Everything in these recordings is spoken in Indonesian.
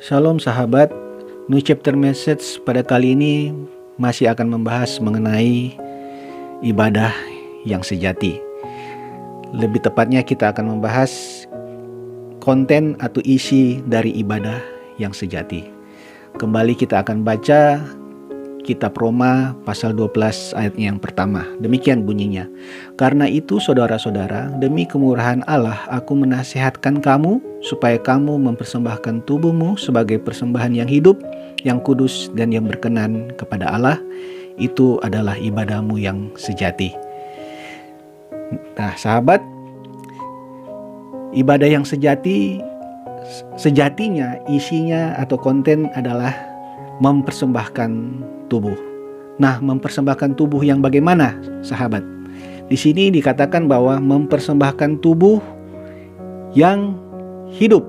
Shalom sahabat, New Chapter Message pada kali ini masih akan membahas mengenai ibadah yang sejati. Lebih tepatnya kita akan membahas konten atau isi dari ibadah yang sejati. Kembali kita akan baca Kitab Roma pasal 12 ayatnya yang pertama. Demikian bunyinya. Karena itu saudara-saudara, demi kemurahan Allah aku menasihatkan kamu supaya kamu mempersembahkan tubuhmu sebagai persembahan yang hidup, yang kudus dan yang berkenan kepada Allah. Itu adalah ibadahmu yang sejati. Nah, sahabat, ibadah yang sejatinya isinya atau konten adalah mempersembahkan tubuh. Nah, mempersembahkan tubuh yang bagaimana, sahabat? Di sini dikatakan bahwa mempersembahkan tubuh yang hidup.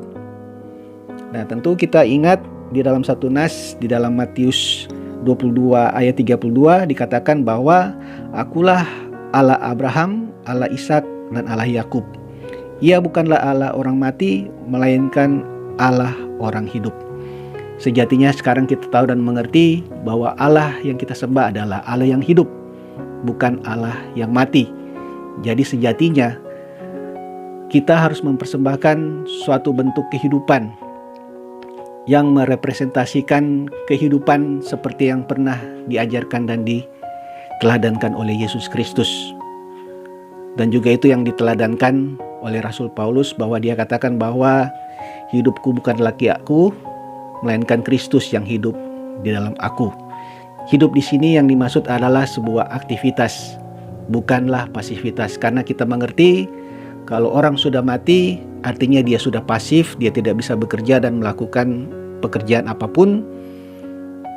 Nah, tentu kita ingat di dalam satu nas di dalam Matius 22 ayat 32 dikatakan bahwa akulah Allah Abraham, Allah Ishak dan Allah Yakub. Ia bukanlah Allah orang mati, melainkan Allah orang hidup. Sejatinya sekarang kita tahu dan mengerti bahwa Allah yang kita sembah adalah Allah yang hidup, bukan Allah yang mati. Jadi sejatinya kita harus mempersembahkan suatu bentuk kehidupan yang merepresentasikan kehidupan seperti yang pernah diajarkan dan diteladankan oleh Yesus Kristus. Dan juga itu yang diteladankan oleh Rasul Paulus, bahwa dia katakan bahwa hidupku bukan lagi aku, melainkan Kristus yang hidup di dalam aku. Hidup di sini yang dimaksud adalah sebuah aktivitas, bukanlah pasivitas. Karena kita mengerti kalau orang sudah mati, artinya dia sudah pasif, dia tidak bisa bekerja dan melakukan pekerjaan apapun.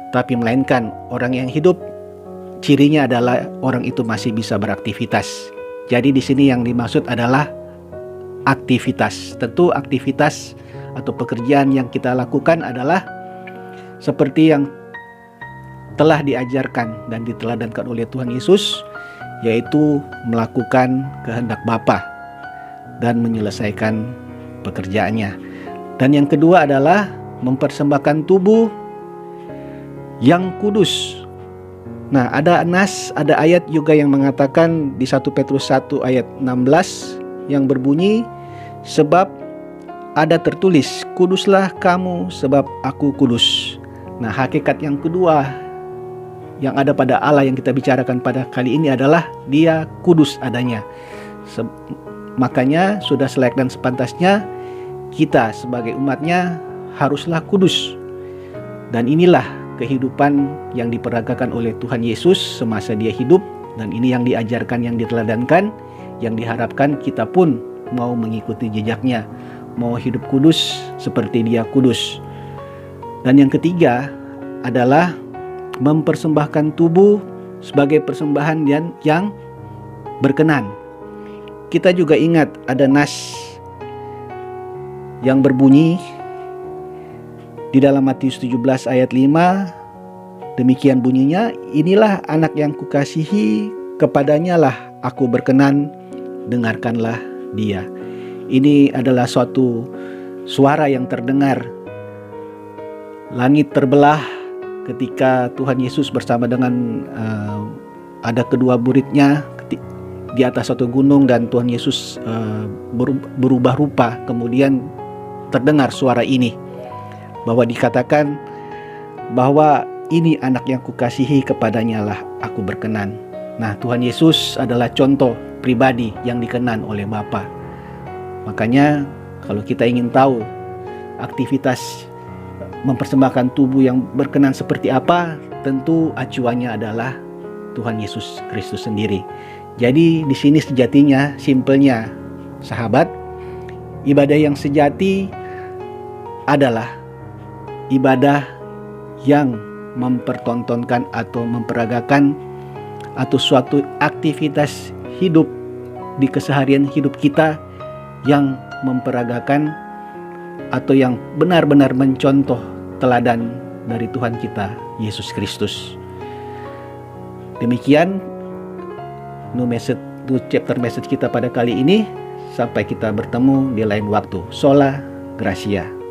Tapi melainkan orang yang hidup, cirinya adalah orang itu masih bisa beraktivitas. Jadi di sini yang dimaksud adalah aktivitas. Tentu aktivitas atau pekerjaan yang kita lakukan adalah seperti yang telah diajarkan dan diteladankan oleh Tuhan Yesus, yaitu melakukan kehendak Bapa dan menyelesaikan pekerjaannya. Dan yang kedua adalah mempersembahkan tubuh yang kudus. Nah, ada ayat juga yang mengatakan di 1 Petrus 1 ayat 16 yang berbunyi, sebab ada tertulis, kuduslah kamu sebab aku kudus. Nah, hakikat yang kedua yang ada pada Allah yang kita bicarakan pada kali ini adalah Dia kudus adanya. Makanya sudah selayak dan sepantasnya kita sebagai umatnya haruslah kudus. Dan inilah kehidupan yang diperagakan oleh Tuhan Yesus semasa Dia hidup. Dan ini yang diajarkan, yang diteladankan, yang diharapkan kita pun mau mengikuti jejaknya, mau hidup kudus seperti Dia kudus. Dan yang ketiga adalah mempersembahkan tubuh sebagai persembahan yang berkenan. Kita juga ingat ada nas yang berbunyi di dalam Matius 17 ayat 5. Demikian bunyinya, inilah anak yang kukasihi, kepadanya lah aku berkenan, dengarkanlah dia. Ini adalah suatu suara yang terdengar. Langit terbelah ketika Tuhan Yesus bersama dengan ada kedua muridnya di atas suatu gunung, dan Tuhan Yesus berubah rupa. Kemudian terdengar suara ini, bahwa dikatakan bahwa ini anak yang kukasihi, kepadanya lah aku berkenan. Nah, Tuhan Yesus adalah contoh pribadi yang dikenan oleh Bapa. Makanya kalau kita ingin tahu aktivitas mempersembahkan tubuh yang berkenan seperti apa, tentu acuannya adalah Tuhan Yesus Kristus sendiri. Jadi di sini sejatinya, simpelnya sahabat, ibadah yang sejati adalah ibadah yang mempertontonkan atau memperagakan atau suatu aktivitas hidup di keseharian hidup kita yang memperagakan atau yang benar-benar mencontoh teladan dari Tuhan kita Yesus Kristus. Demikian New Chapter Message kita pada kali ini. Sampai kita bertemu di lain waktu. Sola Gracia.